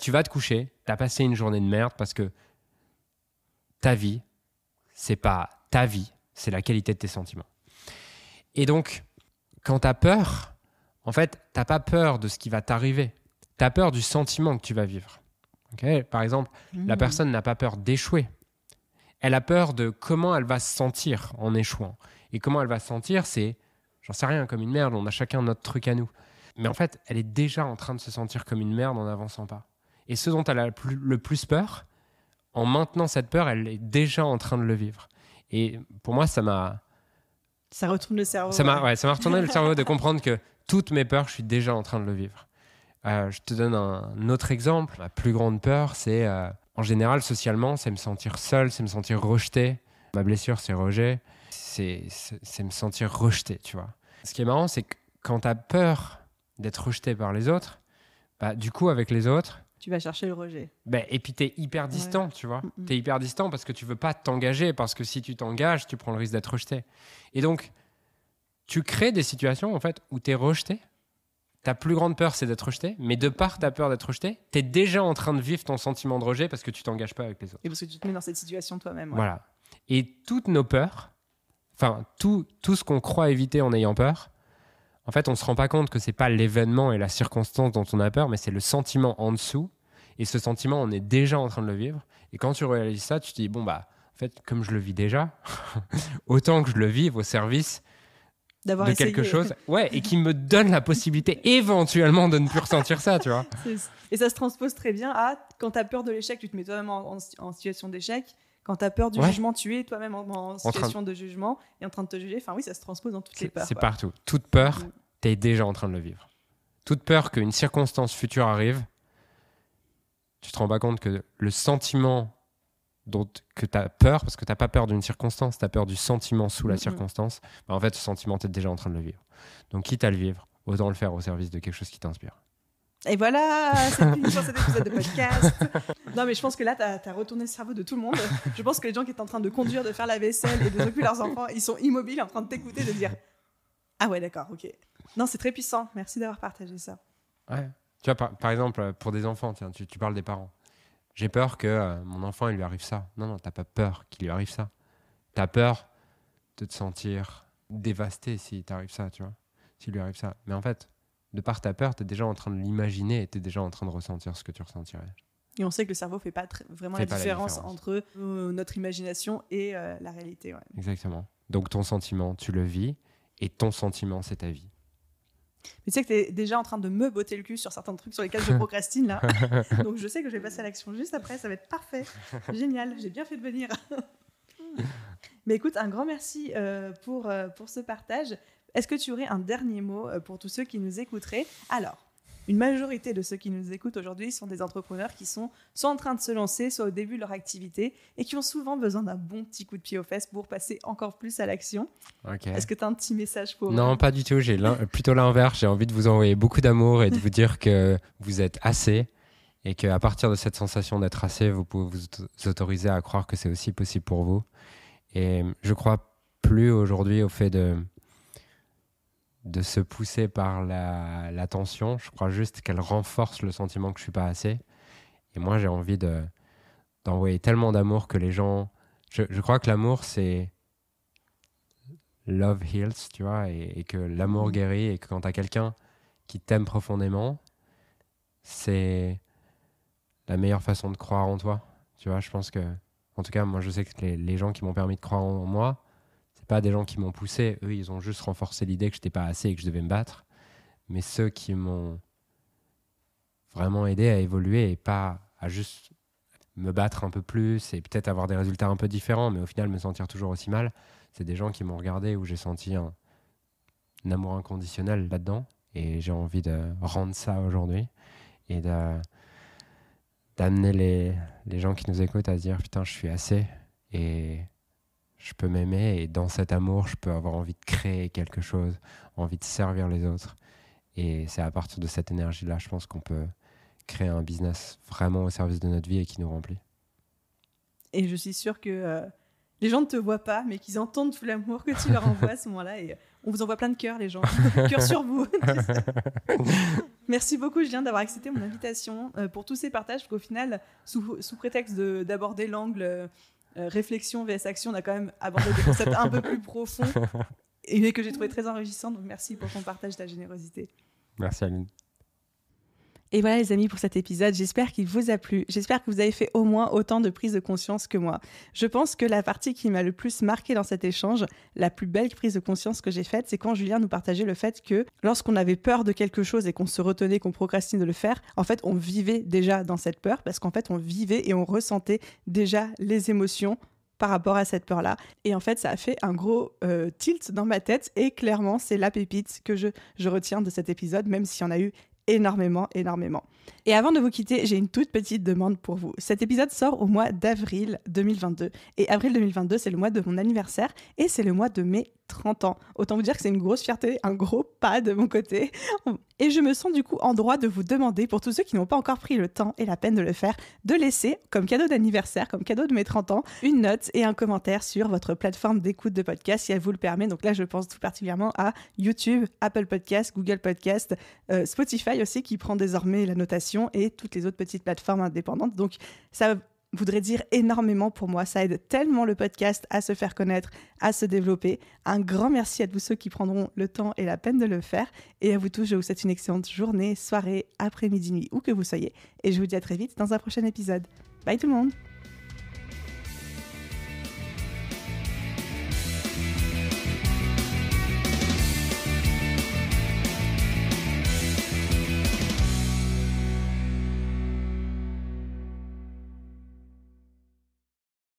tu vas te coucher, tu as passé une journée de merde parce que ta vie, c'est pas ta vie, c'est la qualité de tes sentiments. Et donc, quand tu as peur, en fait, tu n'as pas peur de ce qui va t'arriver. Tu as peur du sentiment que tu vas vivre. Okay ? Par exemple, la personne n'a pas peur d'échouer. Elle a peur de comment elle va se sentir en échouant. Et comment elle va se sentir, c'est, j'en sais rien, comme une merde, on a chacun notre truc à nous. Mais en fait, elle est déjà en train de se sentir comme une merde en n'avançant pas. Et ce dont elle a le plus peur, en maintenant cette peur, elle est déjà en train de le vivre. Et pour moi, ça Ça retourne le cerveau. Ça m'a retourné le cerveau de comprendre que toutes mes peurs, je suis déjà en train de le vivre. Je te donne un autre exemple. Ma plus grande peur, c'est en général, socialement, c'est me sentir seul, c'est me sentir rejeté. Ma blessure, c'est rejet. C'est me sentir rejeté, tu vois. Ce qui est marrant, c'est que quand tu as peur d'être rejeté par les autres, bah, du coup, avec les autres... Tu vas chercher le rejet. Bah, et puis, tu es hyper distant, tu vois. Tu es hyper distant parce que tu veux pas t'engager, parce que si tu t'engages, tu prends le risque d'être rejeté. Et donc, tu crées des situations, en fait, où tu es rejeté. Ta plus grande peur, c'est d'être rejeté. Mais de par ta peur d'être rejeté, tu es déjà en train de vivre ton sentiment de rejet parce que tu t'engages pas avec les autres. Et parce que tu te mets dans cette situation toi-même. Ouais. Voilà. Et toutes nos peurs, enfin, tout ce qu'on croit éviter en ayant peur, en fait, on ne se rend pas compte que ce n'est pas l'événement et la circonstance dont on a peur, mais c'est le sentiment en dessous. Et ce sentiment, on est déjà en train de le vivre. Et quand tu réalises ça, tu te dis, bon, bah, en fait, comme je le vis déjà, autant que je le vive au service d'avoir de essayé. quelque chose, ouais, et qui me donne la possibilité éventuellement de ne plus ressentir ça, tu vois. Et ça se transpose très bien à quand tu as peur de l'échec, tu te mets toi-même en situation d'échec. Quand tu as peur du jugement, tu es toi-même en situation de jugement et en train de te juger. Enfin oui, ça se transpose dans toutes les peurs. C'est partout. Toute peur, tu es déjà en train de le vivre. Toute peur qu'une circonstance future arrive, tu te rends pas compte que le sentiment que tu as peur, parce que tu n'as pas peur d'une circonstance, tu as peur du sentiment sous la circonstance, bah en fait, ce sentiment, tu es déjà en train de le vivre. Donc, quitte à le vivre, autant le faire au service de quelque chose qui t'inspire. Et voilà, c'est fini sur cet épisode de podcast. Non, mais je pense que là, tu as retourné le cerveau de tout le monde. Je pense que les gens qui étaient en train de conduire, de faire la vaisselle et de s'occuper de leurs enfants, ils sont immobiles en train de t'écouter, de dire « Ah ouais, d'accord, ok. » Non, c'est très puissant. Merci d'avoir partagé ça. Ouais. Tu vois, par exemple, pour des enfants, tiens, tu parles des parents. J'ai peur que mon enfant, il lui arrive ça. Non, t'as pas peur qu'il lui arrive ça. T'as peur de te sentir dévasté s'il t'arrive ça, tu vois. S'il lui arrive ça. Mais en fait, de par ta peur, t'es déjà en train de l'imaginer et t'es déjà en train de ressentir ce que tu ressentirais. Et on sait que le cerveau fait pas vraiment la différence entre notre imagination et la réalité. Ouais. Exactement. Donc ton sentiment, tu le vis et ton sentiment, c'est ta vie. Mais tu sais que tu es déjà en train de me botter le cul sur certains trucs sur lesquels je procrastine là. Donc je sais que je vais passer à l'action juste après, ça va être parfait. Génial, j'ai bien fait de venir. Mais écoute, un grand merci pour ce partage. Est-ce que tu aurais un dernier mot pour tous ceux qui nous écouteraient ? Alors, une majorité de ceux qui nous écoutent aujourd'hui sont des entrepreneurs qui sont soit en train de se lancer, soit au début de leur activité et qui ont souvent besoin d'un bon petit coup de pied aux fesses pour passer encore plus à l'action. Okay. Est-ce que tu as un petit message pour eux ? Non, pas du tout. J'ai plutôt l'inverse. J'ai envie de vous envoyer beaucoup d'amour et de vous dire que vous êtes assez et qu'à partir de cette sensation d'être assez, vous pouvez vous autoriser à croire que c'est aussi possible pour vous. Et je crois plus aujourd'hui au fait de se pousser par la tension. Je crois juste qu'elle renforce le sentiment que je ne suis pas assez. Et moi, j'ai envie d'envoyer tellement d'amour que les gens... Je crois que l'amour, c'est... Love heals, tu vois, et que l'amour guérit, et que quand tu as quelqu'un qui t'aime profondément, c'est la meilleure façon de croire en toi. Tu vois, je pense que... En tout cas, moi, je sais que les gens qui m'ont permis de croire en moi, pas des gens qui m'ont poussé, eux ils ont juste renforcé l'idée que je n'étais pas assez et que je devais me battre, mais ceux qui m'ont vraiment aidé à évoluer et pas à juste me battre un peu plus et peut-être avoir des résultats un peu différents, mais au final me sentir toujours aussi mal, c'est des gens qui m'ont regardé où j'ai senti un amour inconditionnel là-dedans et j'ai envie de rendre ça aujourd'hui et d'amener les gens qui nous écoutent à se dire putain je suis assez et je peux m'aimer et dans cet amour, je peux avoir envie de créer quelque chose, envie de servir les autres. Et c'est à partir de cette énergie-là, je pense qu'on peut créer un business vraiment au service de notre vie et qui nous remplit. Et je suis sûre que les gens ne te voient pas, mais qu'ils entendent tout l'amour que tu leur envoies à ce moment-là. Et on vous envoie plein de cœurs, les gens. Cœur sur vous. Merci beaucoup, Julien, d'avoir accepté mon invitation pour tous ces partages. Parce qu'au final, sous prétexte d'aborder l'angle... réflexion vs action, on a quand même abordé des concepts un peu plus profonds et que j'ai trouvé très enrichissants. Donc merci pour ton partage, ta générosité. Merci Aline. Et voilà les amis pour cet épisode, j'espère qu'il vous a plu, j'espère que vous avez fait au moins autant de prise de conscience que moi. Je pense que la partie qui m'a le plus marquée dans cet échange, la plus belle prise de conscience que j'ai faite, c'est quand Julien nous partageait le fait que lorsqu'on avait peur de quelque chose et qu'on se retenait, qu'on procrastinait de le faire, en fait on vivait déjà dans cette peur parce qu'en fait on vivait et on ressentait déjà les émotions par rapport à cette peur-là. Et en fait, ça a fait un gros tilt dans ma tête et clairement, c'est la pépite que je retiens de cet épisode, même s'il y en a eu énormément. Et avant de vous quitter, j'ai une toute petite demande pour vous. Cet épisode sort au mois d'avril 2022. Et avril 2022, c'est le mois de mon anniversaire et c'est le mois de mes 30 ans. Autant vous dire que c'est une grosse fierté, un gros pas de mon côté. Et je me sens du coup en droit de vous demander, pour tous ceux qui n'ont pas encore pris le temps et la peine de le faire, de laisser, comme cadeau d'anniversaire, comme cadeau de mes 30 ans, une note et un commentaire sur votre plateforme d'écoute de podcast si elle vous le permet. Donc là, je pense tout particulièrement à YouTube, Apple Podcast, Google Podcast, Spotify aussi qui prend désormais la notation et toutes les autres petites plateformes indépendantes. Donc ça voudrait dire énormément pour moi. Ça aide tellement le podcast à se faire connaître, à se développer. Un grand merci à tous ceux qui prendront le temps et la peine de le faire. Et à vous tous, je vous souhaite une excellente journée, soirée, après-midi, nuit, où que vous soyez. Et je vous dis à très vite dans un prochain épisode. Bye tout le monde!